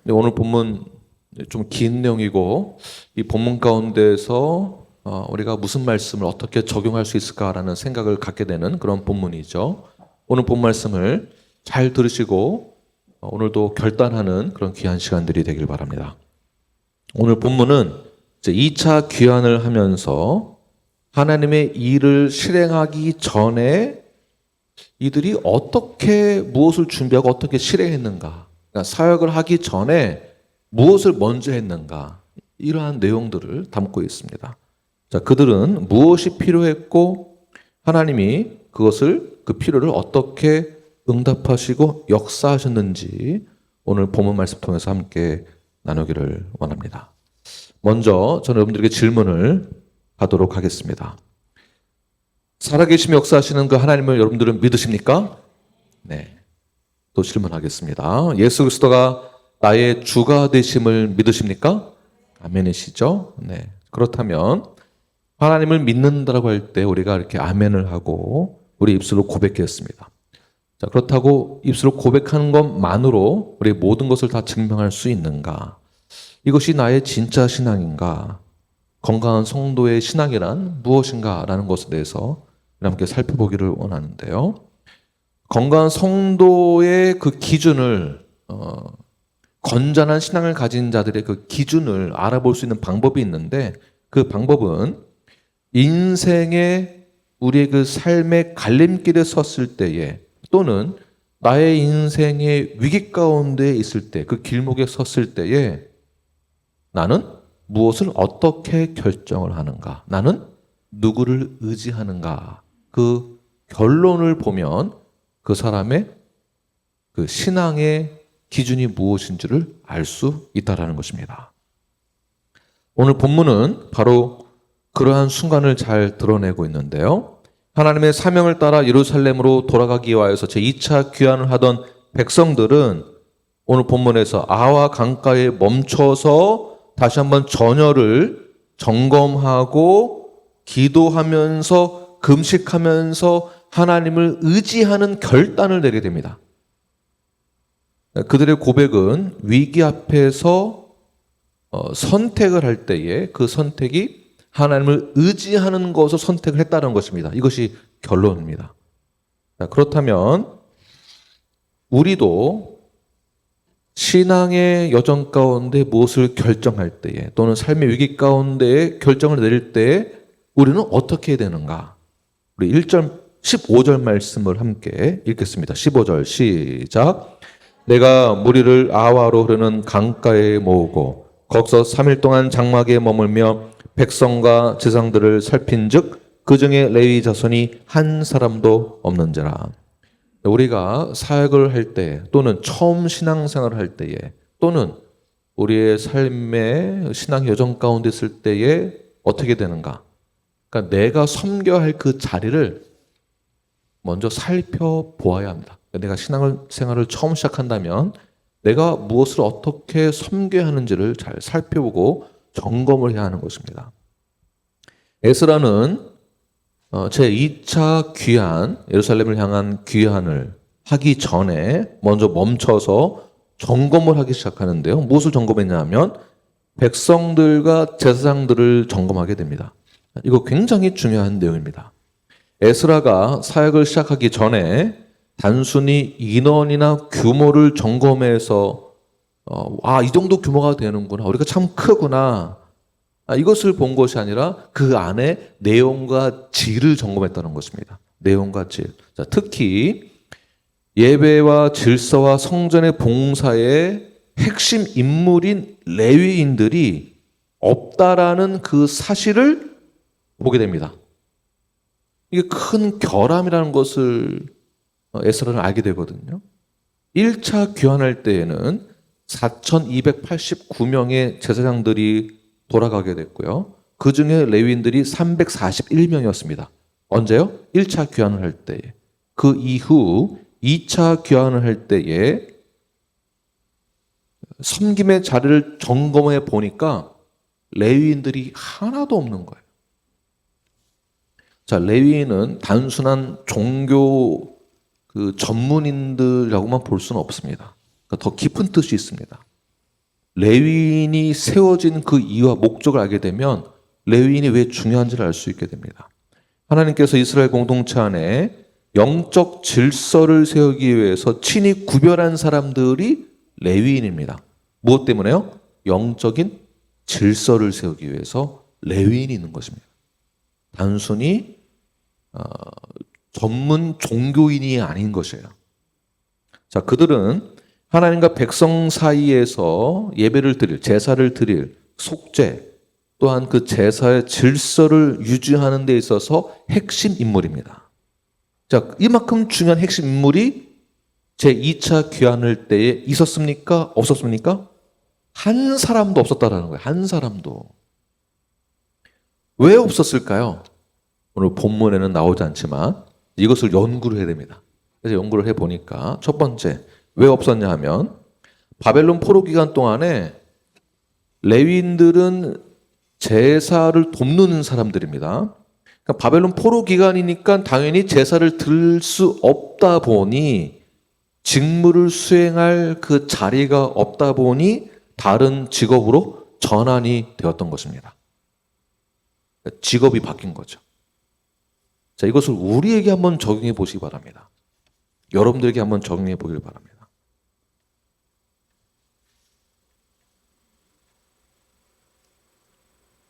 오늘 본문 좀 긴 내용이고 이 본문 가운데서 우리가 무슨 말씀을 어떻게 적용할 수 있을까라는 생각을 갖게 되는 그런 본문이죠. 오늘 본 말씀을 잘 들으시고 오늘도 결단하는 그런 귀한 시간들이 되길 바랍니다. 오늘 본문은 이제 2차 귀환을 하면서 하나님의 일을 실행하기 전에 이들이 어떻게 무엇을 준비하고 어떻게 실행했는가, 그러니까 사역을 하기 전에 무엇을 먼저 했는가, 이러한 내용들을 담고 있습니다. 자, 그들은 무엇이 필요했고 하나님이 그 필요를 어떻게 응답하시고 역사하셨는지 오늘 본문 말씀 통해서 함께 나누기를 원합니다. 먼저 저는 여러분들에게 질문을 하도록 하겠습니다. 살아계시며 역사하시는 그 하나님을 여러분들은 믿으십니까? 네. 또 질문하겠습니다. 예수 그리스도가 나의 주가 되심을 믿으십니까? 아멘이시죠? 네. 그렇다면 하나님을 믿는다라고 할 때 우리가 이렇게 아멘을 하고 우리 입술로 고백했습니다. 자, 그렇다고 입술로 고백하는 것만으로 우리 모든 것을 다 증명할 수 있는가? 이것이 나의 진짜 신앙인가? 건강한 성도의 신앙이란 무엇인가? 라는 것에 대해서 함께 살펴보기를 원하는데요. 건강한 성도의 그 기준을 건전한 신앙을 가진 자들의 그 기준을 알아볼 수 있는 방법이 있는데, 그 방법은 인생의 우리의 그 삶의 갈림길에 섰을 때에, 또는 나의 인생의 위기 가운데 있을 때, 그 길목에 섰을 때에 나는 무엇을 어떻게 결정을 하는가, 나는 누구를 의지하는가, 그 결론을 보면 그 사람의 그 신앙의 기준이 무엇인지를 알 수 있다라는 것입니다. 오늘 본문은 바로 그러한 순간을 잘 드러내고 있는데요. 하나님의 사명을 따라 예루살렘으로 돌아가기 위하여서 제2차 귀환을 하던 백성들은 오늘 본문에서 아와 강가에 멈춰서 다시 한번 전열을 점검하고 기도하면서 금식하면서 하나님을 의지하는 결단을 내게 됩니다. 그들의 고백은 위기 앞에서 선택을 할 때에 그 선택이 하나님을 의지하는 것을 선택을 했다는 것입니다. 이것이 결론입니다. 그렇다면 우리도 신앙의 여정 가운데 무엇을 결정할 때에, 또는 삶의 위기 가운데 결정을 내릴 때에 우리는 어떻게 해야 되는가? 우리 1절 15절 말씀을 함께 읽겠습니다. 15절 시작. 내가 무리를 아와로 흐르는 강가에 모으고 거기서 3일 동안 장막에 머물며 백성과 제사장들을 살핀즉 그 중에 레위 자손이 한 사람도 없는지라. 우리가 사역을 할 때, 또는 처음 신앙생활을 할 때에, 또는 우리의 삶의 신앙 여정 가운데 있을 때에 어떻게 되는가? 그러니까 내가 섬겨야 할 그 자리를 먼저 살펴보아야 합니다. 내가 신앙생활을 처음 시작한다면 내가 무엇을 어떻게 섬겨야 하는지를 잘 살펴보고 점검을 해야 하는 것입니다. 에스라는 제2차 귀환, 예루살렘을 향한 귀환을 하기 전에 먼저 멈춰서 점검을 하기 시작하는데요. 무엇을 점검했냐 하면 백성들과 제사장들을 점검하게 됩니다. 이거 굉장히 중요한 내용입니다. 에스라가 사역을 시작하기 전에 단순히 인원이나 규모를 점검해서 이 정도 규모가 되는구나, 우리가 참 크구나, 이것을 본 것이 아니라 그 안에 내용과 질을 점검했다는 것입니다. 내용과 질. 자, 특히 예배와 질서와 성전의 봉사의 핵심 인물인 레위인들이 없다라는 그 사실을 보게 됩니다. 이게 큰 결함이라는 것을 에스라는 알게 되거든요. 1차 귀환할 때에는 4,289명의 제사장들이 돌아가게 됐고요. 그 중에 레위인들이 341명이었습니다. 언제요? 1차 귀환을 할 때에. 그 이후 2차 귀환을 할 때에 섬김의 자리를 점검해 보니까 레위인들이 하나도 없는 거예요. 자, 레위인은 단순한 종교 전문인들이라고만 볼 수는 없습니다. 그러니까 더 깊은 뜻이 있습니다. 레위인이 세워진 그 이유와 목적을 알게 되면 레위인이 왜 중요한지를 알 수 있게 됩니다. 하나님께서 이스라엘 공동체 안에 영적 질서를 세우기 위해서 친히 구별한 사람들이 레위인입니다. 무엇 때문에요? 영적인 질서를 세우기 위해서 레위인이 있는 것입니다. 단순히 전문 종교인이 아닌 것이에요. 자, 그들은 하나님과 백성 사이에서 예배를 드릴, 제사를 드릴 속죄, 또한 그 제사의 질서를 유지하는 데 있어서 핵심 인물입니다. 자, 이만큼 중요한 핵심 인물이 제2차 귀환할 때에 있었습니까? 없었습니까? 한 사람도 없었다라는 거예요. 한 사람도. 왜 없었을까요? 오늘 본문에는 나오지 않지만 이것을 연구를 해야 됩니다. 그래서 연구를 해보니까 첫 번째, 왜 없었냐 하면 바벨론 포로 기간 동안에 레위인들은 제사를 돕는 사람들입니다. 그러니까 바벨론 포로 기간이니까 당연히 제사를 드릴 수 없다 보니 직무를 수행할 그 자리가 없다 보니 다른 직업으로 전환이 되었던 것입니다. 직업이 바뀐 거죠. 자, 이것을 우리에게 한번 적용해 보시기 바랍니다. 여러분들에게 한번 적용해 보길 바랍니다.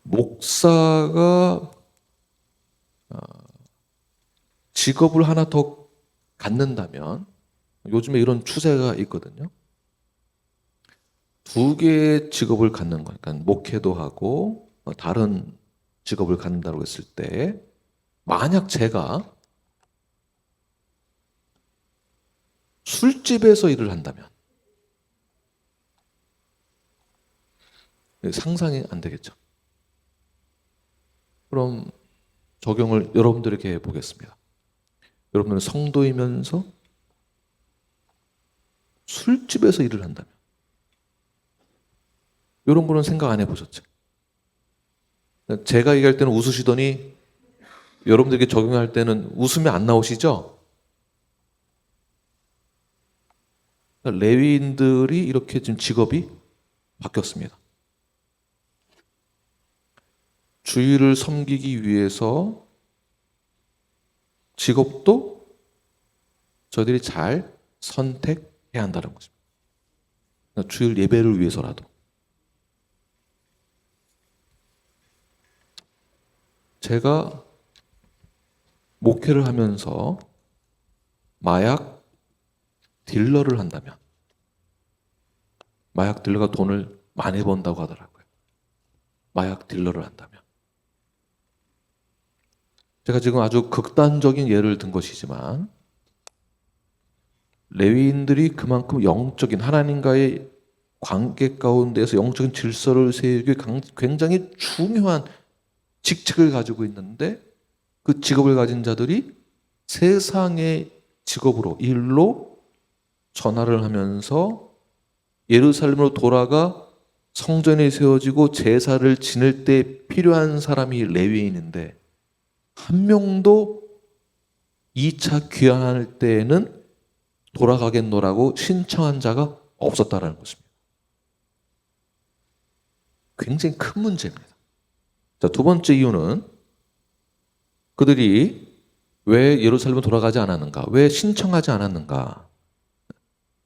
목사가 직업을 하나 더 갖는다면, 요즘에 이런 추세가 있거든요. 두 개의 직업을 갖는 거니까 목회도 하고 다른 직업을 갖는다고 했을 때, 만약 제가 술집에서 일을 한다면 상상이 안 되겠죠. 그럼 적용을 여러분들에게 해보겠습니다. 여러분들은 성도이면서 술집에서 일을 한다면 이런 거는 생각 안 해보셨죠? 제가 얘기할 때는 웃으시더니 여러분들에게 적용할 때는 웃음이 안 나오시죠? 레위인들이 이렇게 지금 직업이 바뀌었습니다. 주의를 섬기기 위해서 직업도 저희들이 잘 선택해야 한다는 것입니다. 주일 예배를 위해서라도. 제가 목회를 하면서 마약 딜러를 한다면, 마약 딜러가 돈을 많이 번다고 하더라고요. 마약 딜러를 한다면. 제가 지금 아주 극단적인 예를 든 것이지만 레위인들이 그만큼 영적인 하나님과의 관계 가운데서 영적인 질서를 세우기 굉장히 중요한 직책을 가지고 있는데 그 직업을 가진 자들이 세상의 직업으로 일로 전화를 하면서 예루살렘으로 돌아가 성전이 세워지고 제사를 지낼 때 필요한 사람이 레위인인데 한 명도 2차 귀환할 때에는 돌아가겠노라고 신청한 자가 없었다라는 것입니다. 굉장히 큰 문제입니다. 자, 두 번째 이유는 그들이 왜 예루살렘으로 돌아가지 않았는가? 왜 신청하지 않았는가?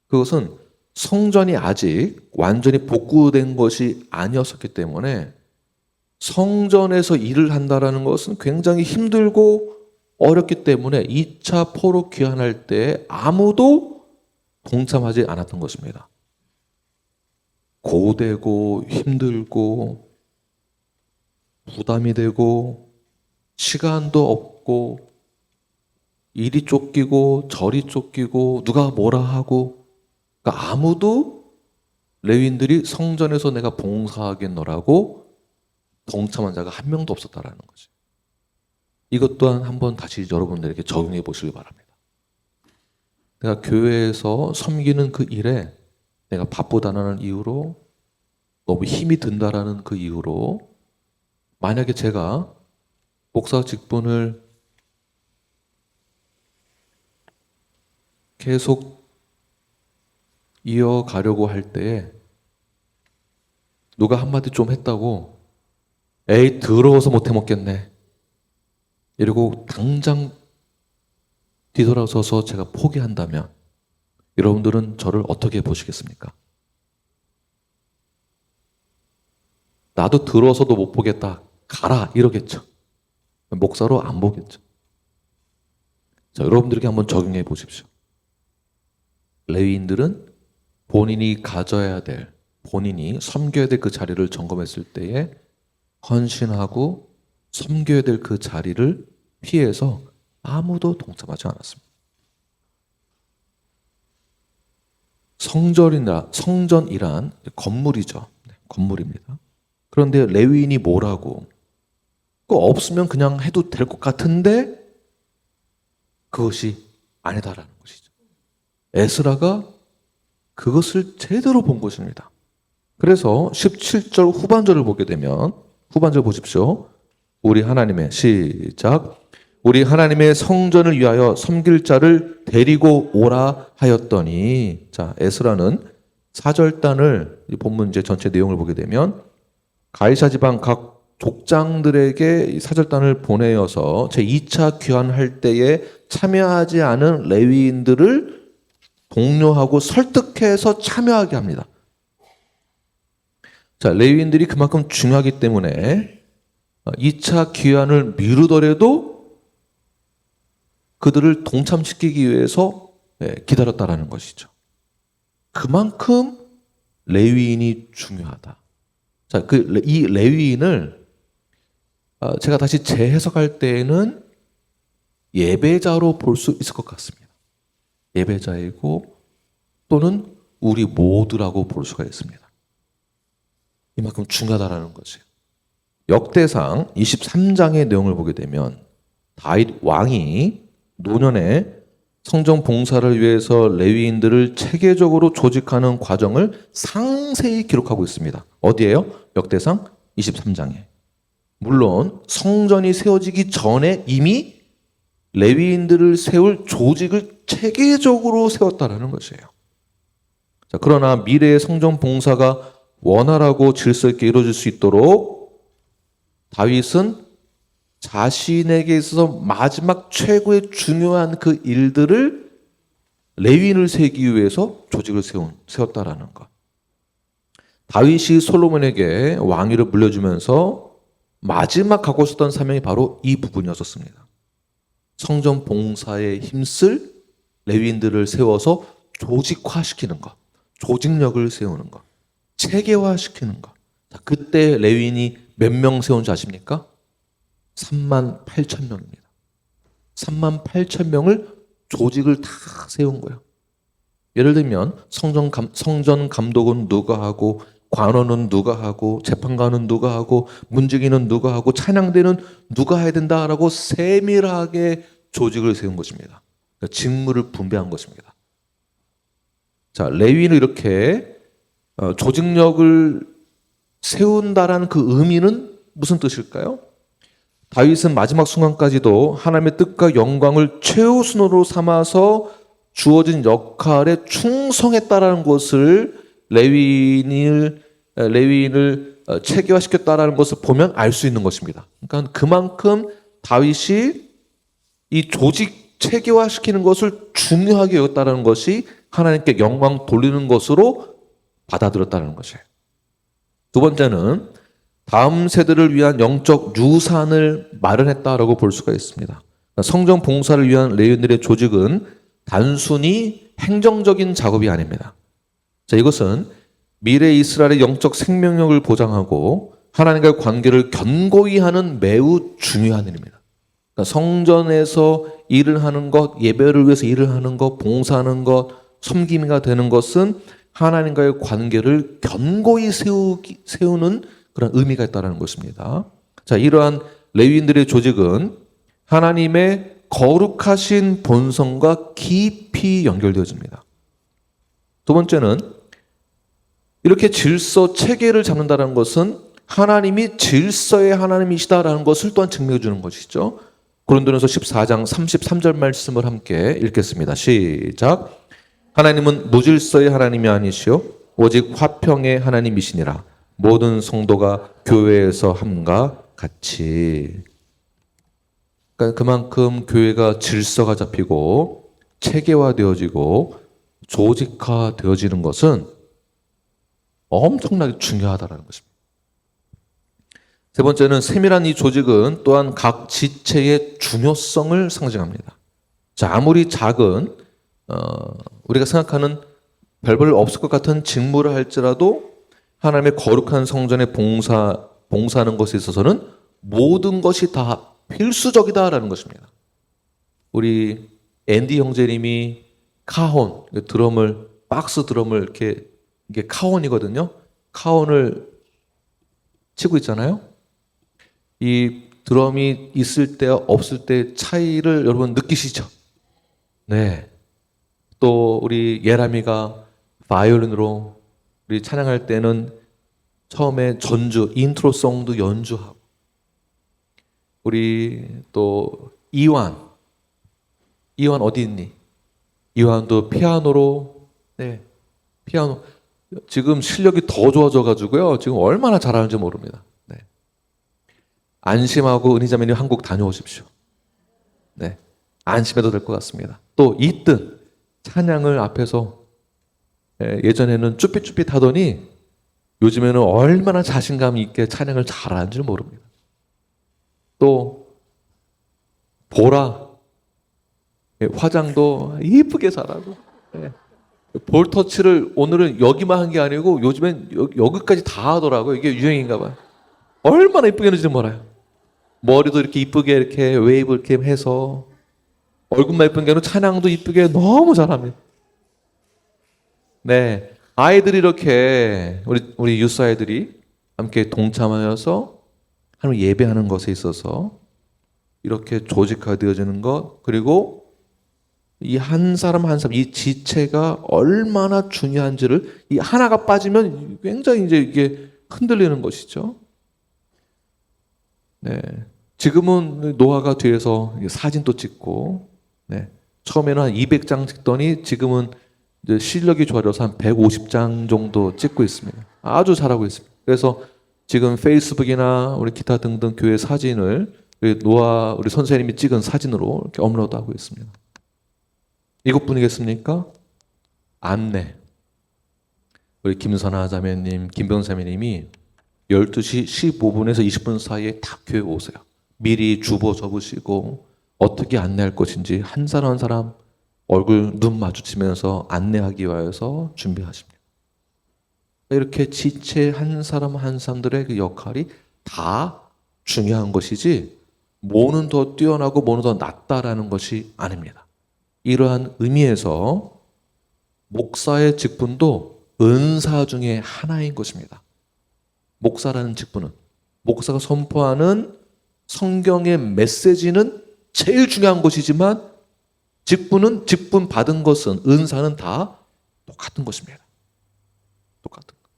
그것은 성전이 아직 완전히 복구된 것이 아니었었기 때문에 성전에서 일을 한다는 것은 굉장히 힘들고 어렵기 때문에 2차 포로 귀환할 때 아무도 동참하지 않았던 것입니다. 고되고 힘들고 부담이 되고 시간도 없고 이리 쫓기고 저리 쫓기고 누가 뭐라 하고, 그러니까 아무도 레위인들이 성전에서 내가 봉사하겠노라고 동참한 자가 한 명도 없었다라는 거지. 이것 또한 한번 다시 여러분들에게 적용해 보시기 바랍니다. 내가 교회에서 섬기는 그 일에 내가 바쁘다는 이유로, 너무 힘이 든다라는 그 이유로, 만약에 제가 목사 직분을 계속 이어가려고 할 때에 누가 한마디 좀 했다고 에이 더러워서 못해 먹겠네 이러고 당장 뒤돌아서서 제가 포기한다면 여러분들은 저를 어떻게 보시겠습니까? 나도 더러워서도 못 보겠다. 가라 이러겠죠. 목사로 안 보겠죠. 자, 여러분들에게 한번 적용해 보십시오. 레위인들은 본인이 가져야 될, 본인이 섬겨야 될 그 자리를 점검했을 때에 헌신하고 섬겨야 될 그 자리를 피해서 아무도 동참하지 않았습니다. 성전이란 건물이죠. 건물입니다. 그런데 레위인이 뭐라고? 그거 없으면 그냥 해도 될 것 같은데 그것이 아니다라는 것이죠. 에스라가 그것을 제대로 본 것입니다. 그래서 17절 후반절을 보게 되면 후반절 보십시오. 우리 하나님의 시작. 우리 하나님의 성전을 위하여 섬길 자를 데리고 오라 하였더니 자 에스라는 사절단을 본문 이제 전체 내용을 보게 되면 가이사 지방 각 족장들에게 이 사절단을 보내어서 제2차 귀환할 때에 참여하지 않은 레위인들을 독려하고 설득해서 참여하게 합니다. 자, 레위인들이 그만큼 중요하기 때문에 2차 귀환을 미루더라도 그들을 동참시키기 위해서 기다렸다라는 것이죠. 그만큼 레위인이 중요하다. 자, 이 레위인을 제가 다시 재해석할 때에는 예배자로 볼 수 있을 것 같습니다. 예배자이고 또는 우리 모두라고 볼 수가 있습니다. 이만큼 중요하다라는 것이에요. 역대상 23장의 내용을 보게 되면 다윗 왕이 노년에 성전 봉사를 위해서 레위인들을 체계적으로 조직하는 과정을 상세히 기록하고 있습니다. 어디예요? 역대상 23장에. 물론 성전이 세워지기 전에 이미 레위인들을 세울 조직을 체계적으로 세웠다라는 것이에요. 자, 그러나 미래의 성전 봉사가 원활하고 질서 있게 이루어질 수 있도록 다윗은 자신에게 있어서 마지막 최고의 중요한 그 일들을 레위인을 세우기 위해서 조직을 세웠다라는 것. 다윗이 솔로몬에게 왕위를 물려주면서 마지막 갖고 있었던 사명이 바로 이 부분이었습니다. 성전 봉사에 힘쓸 레위인들을 세워서 조직화시키는 것, 조직력을 세우는 것, 체계화시키는 것. 그때 레위인이 몇 명 세운지 아십니까? 38,000명입니다. 38,000명을 조직을 다 세운 거예요. 예를 들면 성전 감독은 누가 하고 관원은 누가 하고 재판관은 누가 하고 문지기는 누가 하고 찬양대는 누가 해야 된다라고 세밀하게 조직을 세운 것입니다. 그러니까 직무를 분배한 것입니다. 자, 레위인을 이렇게 조직력을 세운다라는 그 의미는 무슨 뜻일까요? 다윗은 마지막 순간까지도 하나님의 뜻과 영광을 최우선으로 삼아서 주어진 역할에 충성했다라는 것을 레위인을 체계화시켰다라는 것을 보면 알 수 있는 것입니다. 그러니까 그만큼 다윗이 이 조직 체계화시키는 것을 중요하게 여겼다는 것이 하나님께 영광 돌리는 것으로 받아들였다는 것이에요. 두 번째는 다음 세대를 위한 영적 유산을 마련했다라고 볼 수가 있습니다. 성전 봉사를 위한 레위인들의 조직은 단순히 행정적인 작업이 아닙니다. 자, 이것은 미래 이스라엘의 영적 생명력을 보장하고 하나님과의 관계를 견고히 하는 매우 중요한 일입니다. 그러니까 성전에서 일을 하는 것, 예배를 위해서 일을 하는 것, 봉사하는 것, 섬김이가 되는 것은 하나님과의 관계를 견고히 세우는 그런 의미가 있다는 것입니다. 자, 이러한 레위인들의 조직은 하나님의 거룩하신 본성과 깊이 연결되어집니다. 두 번째는 이렇게 질서 체계를 잡는다는 것은 하나님이 질서의 하나님이시다라는 것을 또한 증명해 주는 것이죠. 고린도전서 14장 33절 말씀을 함께 읽겠습니다. 시작. 하나님은 무질서의 하나님이 아니시오 오직 화평의 하나님이시니라. 모든 성도가 교회에서 함과 같이. 그러니까 그만큼 교회가 질서가 잡히고 체계화되어지고 조직화되어지는 것은 엄청나게 중요하다는 것입니다. 세 번째는 세밀한 이 조직은 또한 각 지체의 중요성을 상징합니다. 자, 아무리 작은 우리가 생각하는 별 볼 없을 것 같은 직무를 할지라도 하나님의 거룩한 성전에 봉사하는 것에 있어서는 모든 것이 다 필수적이다라는 것입니다. 우리 앤디 형제님이 카혼, 박스 드럼을 이게 카혼이거든요. 카혼을 치고 있잖아요. 이 드럼이 있을 때 없을 때 차이를 여러분 느끼시죠? 네. 또 우리 예람이가 바이올린으로 우리 찬양할 때는 처음에 인트로송도 연주하고, 우리 또 이완 어디 있니? 이완도 피아노로, 네, 피아노. 지금 실력이 더 좋아져가지고요. 지금 얼마나 잘하는지 모릅니다. 네. 안심하고 은희자매님 한국 다녀오십시오. 네. 안심해도 될 것 같습니다. 또 이뜬 찬양을 앞에서 예전에는 쭈삣쭈삣 하더니 요즘에는 얼마나 자신감 있게 찬양을 잘하는지 모릅니다. 또 보라 화장도 이쁘게 잘하고, 볼터치를 오늘은 여기만 한 게 아니고 요즘엔 여기까지 다 하더라고요. 이게 유행인가 봐요. 얼마나 이쁘게 하는지 몰라요. 머리도 이렇게 이쁘게 이렇게 웨이브 이렇게 해서, 얼굴만 이쁜 게 아니라 찬양도 이쁘게 너무 잘합니다. 네, 아이들이 이렇게 우리 유스 아이들이 함께 동참하여서 하나님 예배하는 것에 있어서 이렇게 조직화되어지는 것, 그리고 이 한 사람 한 사람, 이 지체가 얼마나 중요한지를, 이 하나가 빠지면 굉장히 이제 이게 흔들리는 것이죠. 네, 지금은 노아가 뒤에서 사진도 찍고, 네, 처음에는 한 200장 찍더니 지금은 이제 실력이 좋아져서 한 150장 정도 찍고 있습니다. 아주 잘하고 있습니다. 그래서 지금 페이스북이나 우리 기타 등등 교회 사진을 노아 우리 선생님이 찍은 사진으로 이렇게 업로드하고 있습니다. 이것뿐이겠습니까? 안내. 우리 김선아 자매님, 김병 자매님이 12시 15분에서 20분 사이에 다 교회 오세요. 미리 주보 적으시고 어떻게 안내할 것인지 한 사람 한 사람 얼굴 눈 마주치면서 안내하기 위해서 준비하십니다. 이렇게 지체 한 사람 한 사람들의 그 역할이 다 중요한 것이지, 뭐는 더 뛰어나고 뭐는 더 낫다라는 것이 아닙니다. 이러한 의미에서 목사의 직분도 은사 중에 하나인 것입니다. 목사라는 직분은, 목사가 선포하는 성경의 메시지는 제일 중요한 것이지만 직분 받은 것은, 은사는 다 똑같은 것입니다. 똑같은 것.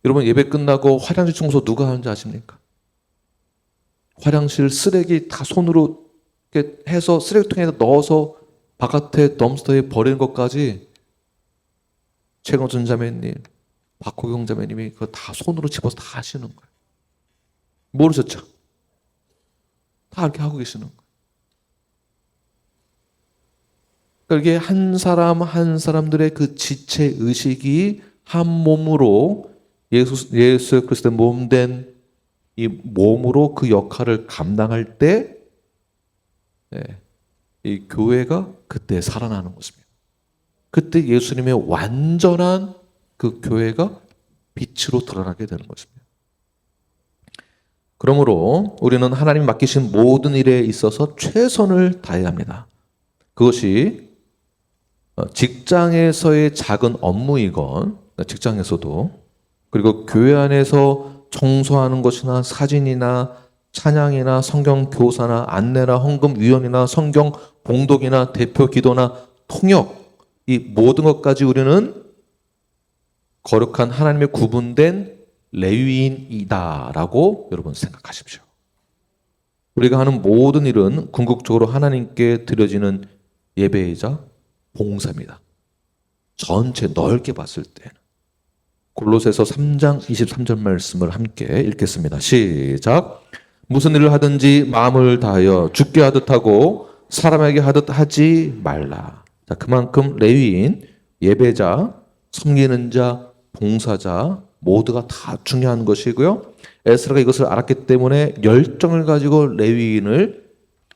여러분, 예배 끝나고 화장실 청소 누가 하는지 아십니까? 화장실 쓰레기 다 손으로 이렇게 해서 쓰레기통에 넣어서 바깥에 덤스터에 버리는 것까지 최경준 자매님, 박호경 자매님이 그거 다 손으로 집어서 다 하시는 거예요. 모르셨죠? 다 이렇게 하고 계시는 거예요. 그러니까 이게 한 사람 한 사람들의 그 지체 의식이 한 몸으로 예수 그리스도의 몸된 이 몸으로 그 역할을 감당할 때, 이 교회가 그때 살아나는 것입니다. 그때 예수님의 완전한 그 교회가 빛으로 드러나게 되는 것입니다. 그러므로 우리는 하나님 맡기신 모든 일에 있어서 최선을 다해야 합니다. 그것이 직장에서의 작은 업무이건, 직장에서도, 그리고 교회 안에서 청소하는 것이나 사진이나 찬양이나 성경 교사나 안내나 헌금 위원이나 성경 봉독이나 대표 기도나 통역, 이 모든 것까지 우리는 거룩한 하나님의 구분된 레위인이다라고 여러분 생각하십시오. 우리가 하는 모든 일은 궁극적으로 하나님께 드려지는 예배이자 봉사입니다. 전체 넓게 봤을 때는. 골로새서 3장 23절 말씀을 함께 읽겠습니다. 시작. 무슨 일을 하든지 마음을 다하여 주께 하듯 하고 사람에게 하듯 하지 말라. 자, 그만큼 레위인, 예배자, 섬기는 자, 봉사자 모두가 다 중요한 것이고요. 에스라가 이것을 알았기 때문에 열정을 가지고 레위인을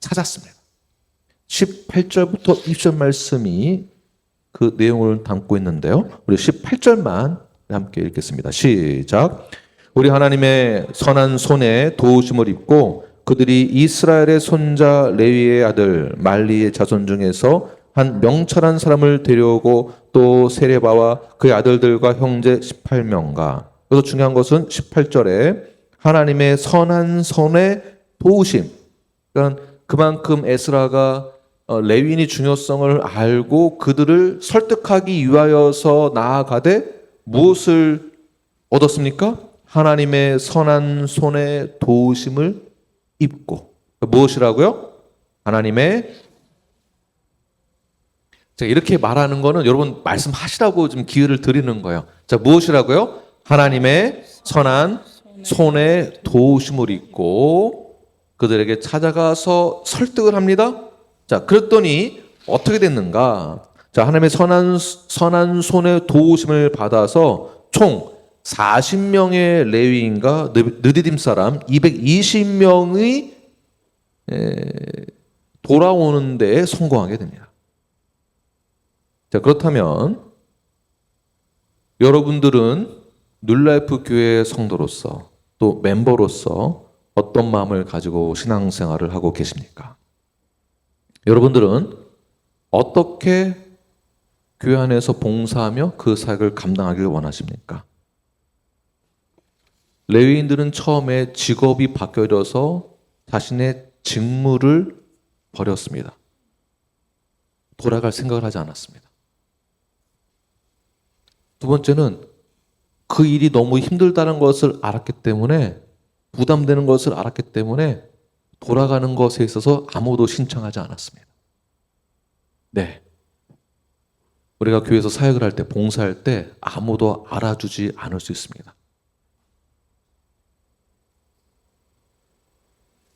찾았습니다. 18절부터 20절 말씀이 그 내용을 담고 있는데요. 우리 18절만 함께 읽겠습니다. 시작. 우리 하나님의 선한 손에 도우심을 입고 그들이 이스라엘의 손자 레위의 아들 말리의 자손 중에서 한 명철한 사람을 데려오고 또 세레바와 그의 아들들과 형제 18명과 그래서 중요한 것은 18절에 하나님의 선한 손의 도우심. 그러니까 그만큼 에스라가 레위인의 중요성을 알고 그들을 설득하기 위하여서 나아가되 무엇을 얻었습니까? 하나님의 선한 손의 도우심을 입고. 무엇이라고요? 하나님의, 제가 이렇게 말하는 거는 여러분 말씀하시라고 좀 기회를 드리는 거예요. 자, 무엇이라고요? 하나님의 선한 손의 도우심을 입고 그들에게 찾아가서 설득을 합니다. 자, 그랬더니 어떻게 됐는가? 자, 하나님의 선한 손의 도우심을 받아서 총 40명의 레위인과 느디딤 사람 220명이 돌아오는 데에 성공하게 됩니다. 자, 그렇다면 여러분들은 뉴라이프 교회의 성도로서 또 멤버로서 어떤 마음을 가지고 신앙생활을 하고 계십니까? 여러분들은 어떻게 교회 안에서 봉사하며 그 사역을 감당하길 원하십니까? 레위인들은 처음에 직업이 바뀌어져서 자신의 직무를 버렸습니다. 돌아갈 생각을 하지 않았습니다. 두 번째는 그 일이 너무 힘들다는 것을 알았기 때문에 부담되는 것을 알았기 때문에 돌아가는 것에 있어서 아무도 신청하지 않았습니다. 네. 우리가 교회에서 사역을 할 때, 봉사할 때 아무도 알아주지 않을 수 있습니다.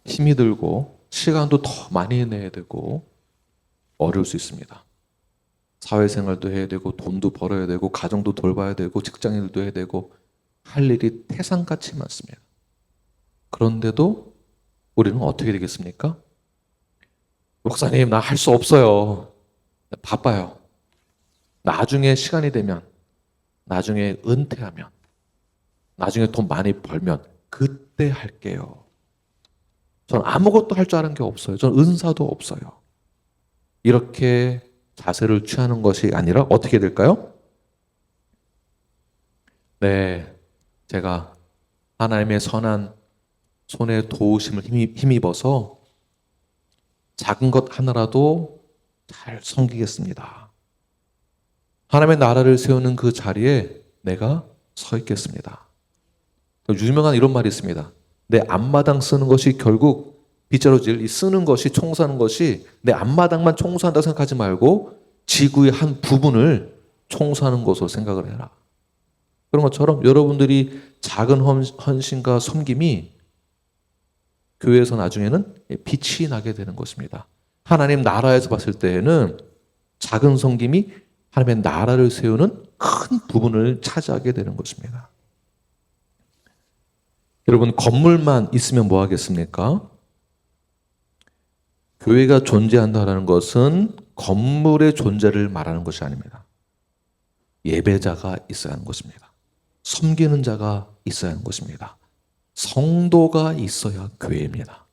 힘이 들고 시간도 더 많이 내야 되고 어려울 수 있습니다. 사회생활도 해야 되고 돈도 벌어야 되고 가정도 돌봐야 되고 직장일도 해야 되고 할 일이 태산같이 많습니다. 그런데도 우리는 어떻게 되겠습니까? 목사님, 나 할 수 없어요. 바빠요. 나중에 시간이 되면, 나중에 은퇴하면, 나중에 돈 많이 벌면 그때 할게요. 전 아무것도 할 줄 아는 게 없어요. 전 은사도 없어요. 이렇게 자세를 취하는 것이 아니라 어떻게 될까요? 네, 제가 하나님의 선한 손에 도우심을 힘입어서 작은 것 하나라도 잘 섬기겠습니다. 하나님의 나라를 세우는 그 자리에 내가 서 있겠습니다. 유명한 이런 말이 있습니다. 내 앞마당 쓰는 것이 결국 빗자루질 쓰는 것이 청소하는 것이 내 앞마당만 청소한다고 생각하지 말고 지구의 한 부분을 청소하는 것으로 생각을 해라. 그런 것처럼 여러분들이 작은 헌신과 섬김이 교회에서 나중에는 빛이 나게 되는 것입니다. 하나님 나라에서 봤을 때에는 작은 섬김이 하나님의 나라를 세우는 큰 부분을 차지하게 되는 것입니다. 여러분, 건물만 있으면 뭐 하겠습니까? 교회가 존재한다는 것은 건물의 존재를 말하는 것이 아닙니다. 예배자가 있어야 하는 것입니다. 섬기는 자가 있어야 하는 것입니다. 성도가 있어야 교회입니다.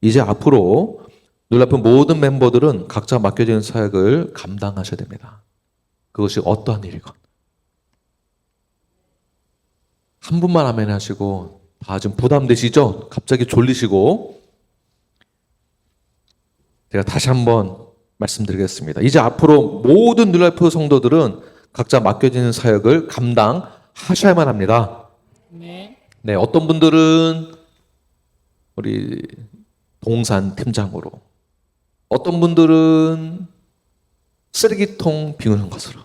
이제 앞으로 놀랍은 모든 멤버들은 각자 맡겨진 사역을 감당하셔야 됩니다. 그것이 어떠한 일이건. 한 분만 아멘 하시고 다 좀 부담되시죠? 갑자기 졸리시고. 제가 다시 한번 말씀드리겠습니다. 이제 앞으로 모든 뉴라이프 성도들은 각자 맡겨지는 사역을 감당하셔야만 합니다. 네, 어떤 분들은 우리 동산 팀장으로, 어떤 분들은 쓰레기통 비우는 것으로,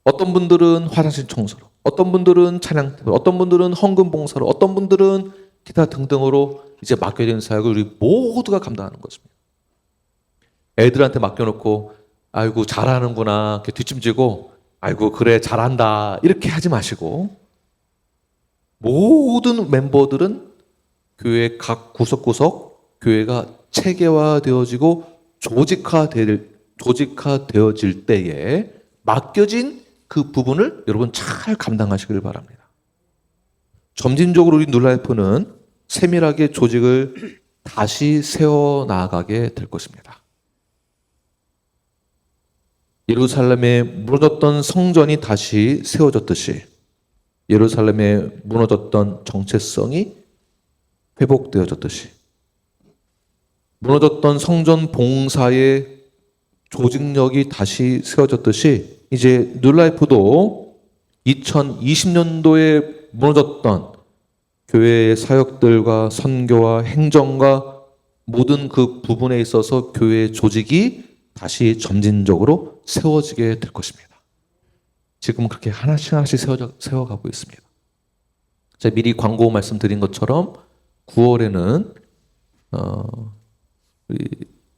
어떤 분들은 화장실 청소로, 어떤 분들은 찬양, 어떤 분들은 헌금 봉사로, 어떤 분들은 기타 등등으로 이제 맡겨진 사역을 우리 모두가 감당하는 것입니다. 애들한테 맡겨놓고 아이고 잘하는구나 이렇게 뒷짐지고 아이고 그래 잘한다 이렇게 하지 마시고 모든 멤버들은 교회 각 구석구석 교회가 체계화되어지고 조직화되어질 때에 맡겨진 그 부분을 여러분 잘 감당하시길 바랍니다. 점진적으로 우리 뉴라이프는 세밀하게 조직을 다시 세워나가게 될 것입니다. 예루살렘에 무너졌던 성전이 다시 세워졌듯이 예루살렘에 무너졌던 정체성이 회복되어졌듯이 무너졌던 성전 봉사의 조직력이 다시 세워졌듯이 이제 뉴라이프도 2020년도에 무너졌던 교회의 사역들과 선교와 행정과 모든 그 부분에 있어서 교회의 조직이 다시 점진적으로 세워지게 될 것입니다. 지금 그렇게 하나씩 세워가고 있습니다. 제가 미리 광고 말씀드린 것처럼 9월에는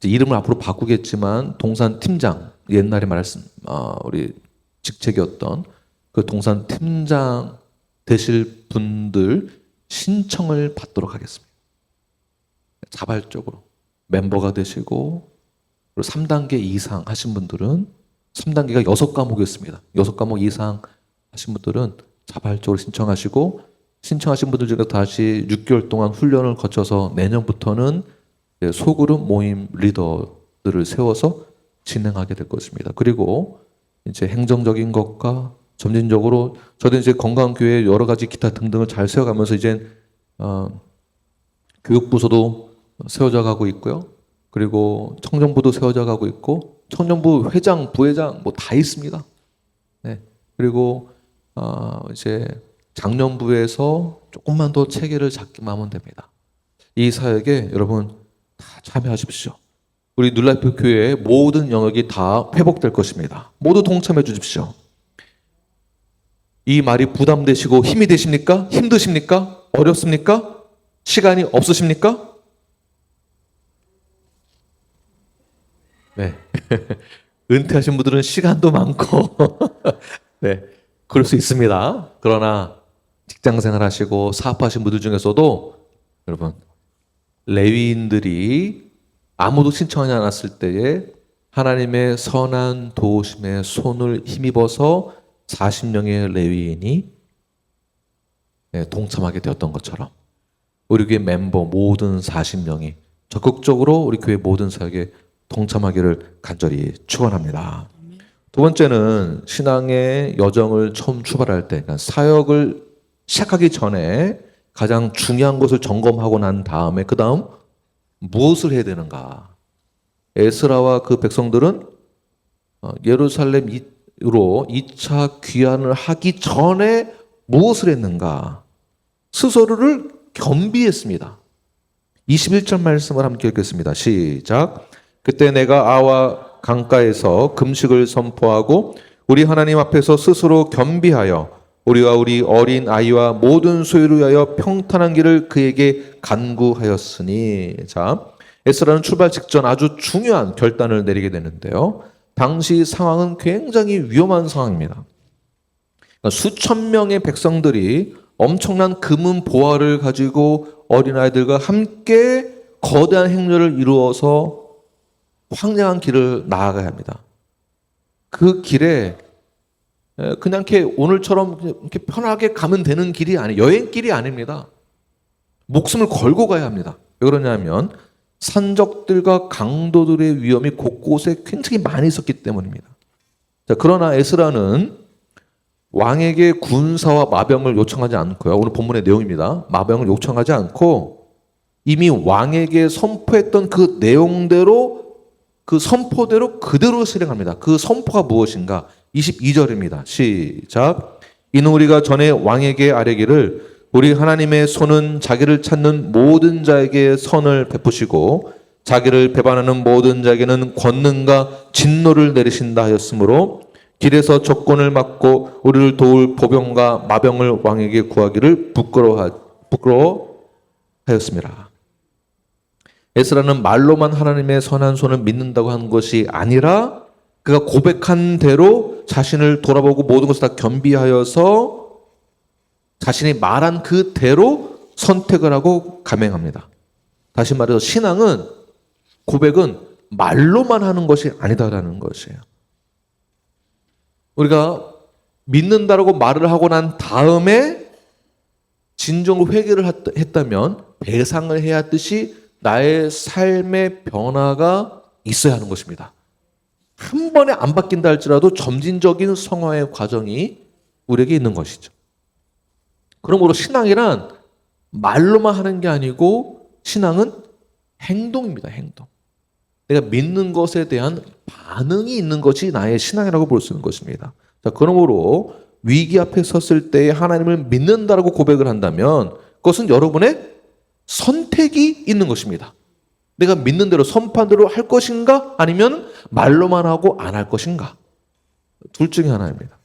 이름을 앞으로 바꾸겠지만 동산 팀장, 옛날에 우리 직책이었던 그 동산 팀장 되실 분들 신청을 받도록 하겠습니다. 자발적으로 멤버가 되시고 그리고 3단계 이상 하신 분들은 3단계가 6과목이었습니다. 6과목 이상 하신 분들은 자발적으로 신청하시고 신청하신 분들 중에 다시 6개월 동안 훈련을 거쳐서 내년부터는 소그룹 모임 리더들을 세워서 진행하게 될 것입니다. 그리고 이제 행정적인 것과 점진적으로 저도 이제 건강교회 여러 가지 기타 등등을 잘 세워가면서 이제 교육부서도 세워져 가고 있고요. 그리고 청년부도 세워져 가고 있고 청년부 회장, 부회장 뭐 다 있습니다. 네. 그리고 이제 장년부에서 조금만 더 체계를 잡기만 하면 됩니다. 이 사역에 여러분 다 참여하십시오. 우리 뉴라이프 교회의 모든 영역이 다 회복될 것입니다. 모두 동참해 주십시오. 이 말이 부담되시고 힘이 되십니까? 힘드십니까? 어렵습니까? 시간이 없으십니까? 네. 은퇴하신 분들은 시간도 많고 네, 그럴 수 있습니다. 그러나 직장생활 하시고 사업하신 분들 중에서도 여러분 레위인들이 아무도 신청하지 않았을 때에 하나님의 선한 도우심에 손을 힘입어서 40명의 레위인이 동참하게 되었던 것처럼 우리 교회 멤버 모든 40명이 적극적으로 우리 교회 모든 사역에 동참하기를 간절히 축원합니다. 두 번째는 신앙의 여정을 처음 출발할 때, 그러니까 사역을 시작하기 전에 가장 중요한 것을 점검하고 난 다음에 그 다음 무엇을 해야 되는가? 에스라와 그 백성들은 예루살렘으로 2차 귀환을 하기 전에 무엇을 했는가? 스스로를 겸비했습니다. 21절 말씀을 함께 읽겠습니다. 시작. 그때 내가 아와 강가에서 금식을 선포하고 우리 하나님 앞에서 스스로 겸비하여 우리와 우리 어린 아이와 모든 소유를 위하여 평탄한 길을 그에게 간구하였으니. 자, 에스라는 출발 직전 아주 중요한 결단을 내리게 되는데요. 당시 상황은 굉장히 위험한 상황입니다. 그러니까 수천 명의 백성들이 엄청난 금은 보화를 가지고 어린아이들과 함께 거대한 행렬을 이루어서 황량한 길을 나아가야 합니다. 그 길에 그냥 이렇게 오늘처럼 이렇게 편하게 가면 되는 길이 아니에요. 여행길이 아닙니다. 목숨을 걸고 가야 합니다. 왜 그러냐면 산적들과 강도들의 위험이 곳곳에 굉장히 많이 있었기 때문입니다. 자, 그러나 에스라는 왕에게 군사와 마병을 요청하지 않고요. 오늘 본문의 내용입니다. 마병을 요청하지 않고 이미 왕에게 선포했던 그 내용대로 그 선포대로 그대로 실행합니다. 그 선포가 무엇인가? 22절입니다. 시작. 이는 우리가 전에 왕에게 아뢰기를 우리 하나님의 손은 자기를 찾는 모든 자에게 선을 베푸시고 자기를 배반하는 모든 자에게는 권능과 진노를 내리신다 하였으므로 길에서 적군을 막고 우리를 도울 보병과 마병을 왕에게 구하기를 부끄러워하였습니다. 에스라는 말로만 하나님의 선한 손을 믿는다고 한 것이 아니라 그가 고백한 대로 자신을 돌아보고 모든 것을 다 겸비하여서 자신이 말한 그대로 선택을 하고 감행합니다. 다시 말해서 신앙은, 고백은 말로만 하는 것이 아니다라는 것이에요. 우리가 믿는다라고 말을 하고 난 다음에 진정으로 회개를 했다면 배상을 해야 하듯이 나의 삶의 변화가 있어야 하는 것입니다. 한 번에 안 바뀐다 할지라도 점진적인 성화의 과정이 우리에게 있는 것이죠. 그러므로 신앙이란 말로만 하는 게 아니고 신앙은 행동입니다. 행동. 내가 믿는 것에 대한 반응이 있는 것이 나의 신앙이라고 볼 수 있는 것입니다. 자, 그러므로 위기 앞에 섰을 때 하나님을 믿는다라고 고백을 한다면 그것은 여러분의 선택이 있는 것입니다. 내가 믿는 대로 선판대로 할 것인가 아니면 말로만 하고 안 할 것인가. 둘 중에 하나입니다.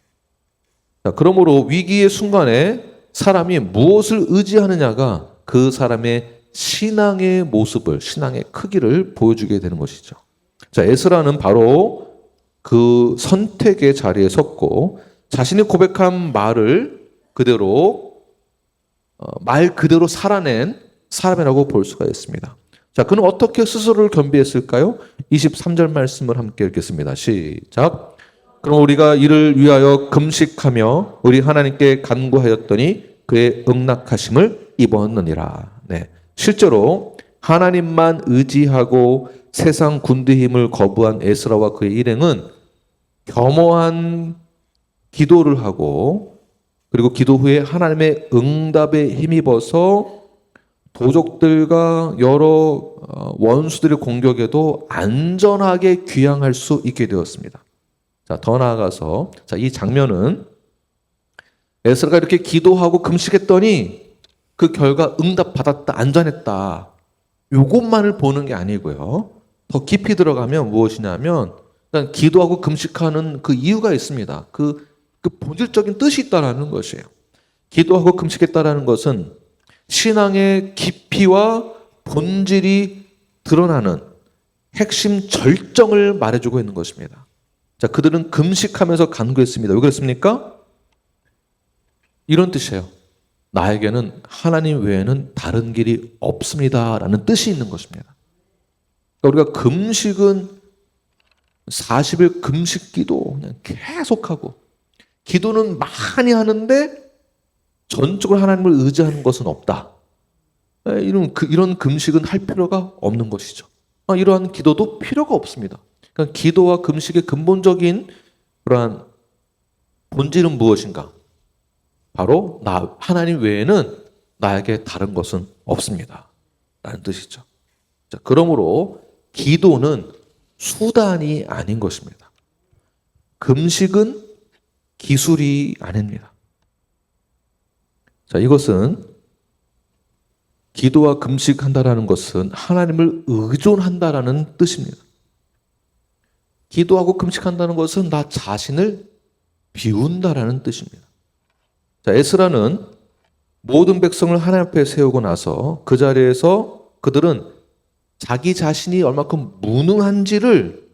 자, 그러므로 위기의 순간에 사람이 무엇을 의지하느냐가 그 사람의 신앙의 모습을, 신앙의 크기를 보여주게 되는 것이죠. 자, 에스라는 바로 그 선택의 자리에 섰고 자신이 고백한 말을 그대로 말 그대로 살아낸 사람이라고 볼 수가 있습니다. 자, 그는 어떻게 스스로를 겸비했을까요? 23절 말씀을 함께 읽겠습니다. 시작. 그럼 우리가 이를 위하여 금식하며 우리 하나님께 간구하였더니 그의 응낙하심을 입었느니라. 네. 실제로 하나님만 의지하고 세상 군대 힘을 거부한 에스라와 그의 일행은 겸허한 기도를 하고 그리고 기도 후에 하나님의 응답에 힘입어서 도적들과 여러 원수들의 공격에도 안전하게 귀향할 수 있게 되었습니다. 자, 더 나아가서 이 장면은 에스라가 이렇게 기도하고 금식했더니 그 결과 응답 받았다, 안전했다. 요것만을 보는 게 아니고요. 더 깊이 들어가면 무엇이냐면 일단 기도하고 금식하는 그 이유가 있습니다. 그 본질적인 뜻이 있다라는 것이에요. 기도하고 금식했다라는 것은 신앙의 깊이와 본질이 드러나는 핵심 절정을 말해주고 있는 것입니다. 자, 그들은 금식하면서 간구했습니다. 왜 그랬습니까? 이런 뜻이에요. 나에게는 하나님 외에는 다른 길이 없습니다라는 뜻이 있는 것입니다. 그러니까 우리가 금식은 40일 금식 기도 그냥 계속하고 기도는 많이 하는데 전적으로 하나님을 의지하는 것은 없다. 이런 금식은 할 필요가 없는 것이죠. 이러한 기도도 필요가 없습니다. 그러니까 기도와 금식의 근본적인 그러한 본질은 무엇인가? 바로 하나님 외에는 나에게 다른 것은 없습니다. 라는 뜻이죠. 자, 그러므로 기도는 수단이 아닌 것입니다. 금식은 기술이 아닙니다. 자, 이것은 기도와 금식한다라는 것은 하나님을 의존한다라는 뜻입니다. 기도하고 금식한다는 것은 나 자신을 비운다라는 뜻입니다. 자, 에스라는 모든 백성을 하나님 앞에 세우고 나서 그 자리에서 그들은 자기 자신이 얼마큼 무능한지를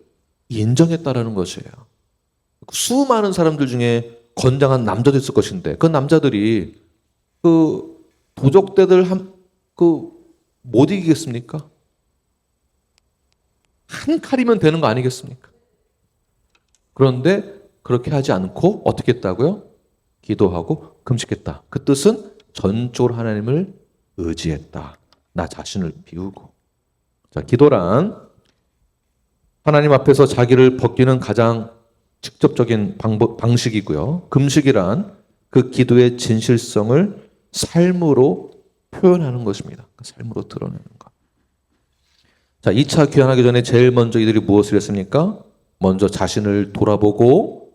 인정했다라는 것이에요. 수많은 사람들 중에 건장한 남자도 있을 것인데 그 남자들이 그 도적대들 못 이기겠습니까? 한 칼이면 되는 거 아니겠습니까? 그런데 그렇게 하지 않고 어떻게 했다고요? 기도하고 금식했다. 그 뜻은 전적으로 하나님을 의지했다. 나 자신을 비우고. 자, 기도란 하나님 앞에서 자기를 벗기는 가장 직접적인 방식이고요. 금식이란 그 기도의 진실성을 삶으로 표현하는 것입니다. 삶으로 드러내는 것. 자, 2차 귀환하기 전에 제일 먼저 이들이 무엇을 했습니까? 먼저 자신을 돌아보고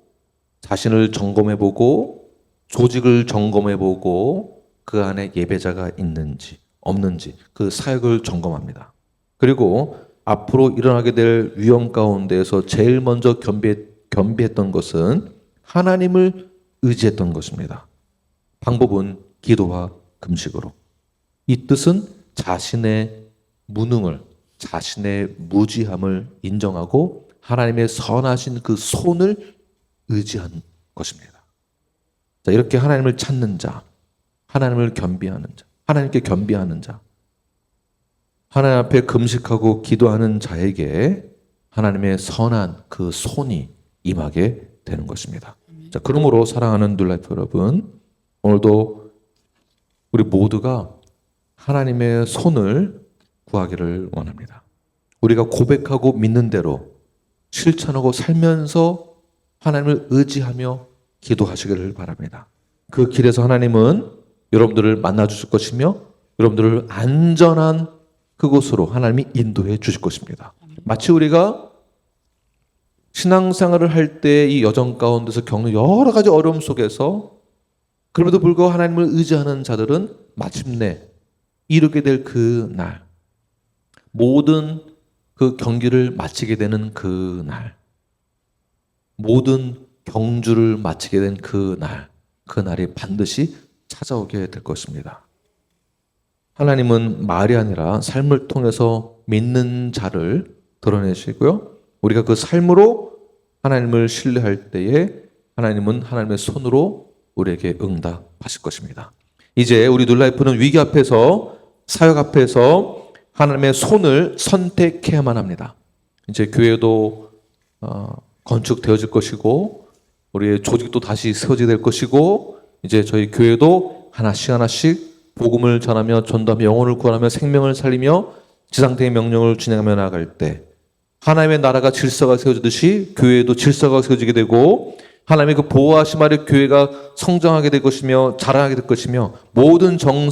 자신을 점검해보고 조직을 점검해보고 그 안에 예배자가 있는지 없는지 그 사역을 점검합니다. 그리고 앞으로 일어나게 될 위험 가운데에서 제일 먼저 겸비했던 것은 하나님을 의지했던 것입니다. 방법은 기도와 금식으로. 이 뜻은 자신의 무능을, 자신의 무지함을 인정하고 하나님의 선하신 그 손을 의지한 것입니다. 자, 이렇게 하나님을 찾는 자, 하나님을 겸비하는 자, 하나님께 겸비하는 자, 하나님 앞에 금식하고 기도하는 자에게 하나님의 선한 그 손이 임하게 되는 것입니다. 자, 그러므로 사랑하는 뉴라이프 여러분, 오늘도 우리 모두가 하나님의 손을 구하기를 원합니다. 우리가 고백하고 믿는 대로 실천하고 살면서 하나님을 의지하며 기도하시기를 바랍니다. 그 길에서 하나님은 여러분들을 만나 주실 것이며 여러분들을 안전한 그곳으로 하나님이 인도해 주실 것입니다. 마치 우리가 신앙생활을 할 때 이 여정 가운데서 겪는 여러 가지 어려움 속에서 그럼에도 불구하고 하나님을 의지하는 자들은 마침내 이루게 될 그 날, 모든 그 경기를 마치게 되는 그 날, 모든 경주를 마치게 된 그 날, 그 날이 반드시 찾아오게 될 것입니다. 하나님은 말이 아니라 삶을 통해서 믿는 자를 드러내시고요. 우리가 그 삶으로 하나님을 신뢰할 때에 하나님은 하나님의 손으로 우리에게 응답하실 것입니다. 이제 우리 뉴라이프는 위기 앞에서, 사역 앞에서 하나님의 손을 선택해야만 합니다. 이제 교회도 건축되어질 것이고 우리의 조직도 다시 세워지게 될 것이고 이제 저희 교회도 하나씩 하나씩 복음을 전하며 전도하며 영혼을 구하며 생명을 살리며 지상대의 명령을 진행하며 나아갈 때 하나님의 나라가 질서가 세워지듯이 교회도 질서가 세워지게 되고 하나님의 그 보호하심 아래 교회가 성장하게 될 것이며 자라나게 될 것이며 모든 전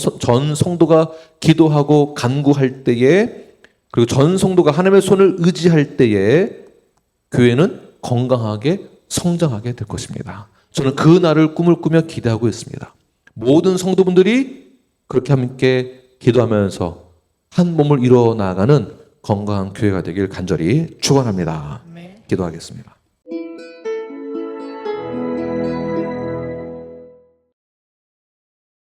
성도가 기도하고 간구할 때에 그리고 전 성도가 하나님의 손을 의지할 때에 교회는 건강하게 성장하게 될 것입니다. 저는 그 날을 꿈을 꾸며 기대하고 있습니다. 모든 성도분들이 그렇게 함께 기도하면서 한 몸을 이루어 나가는 건강한 교회가 되길 간절히 축원합니다. 기도하겠습니다.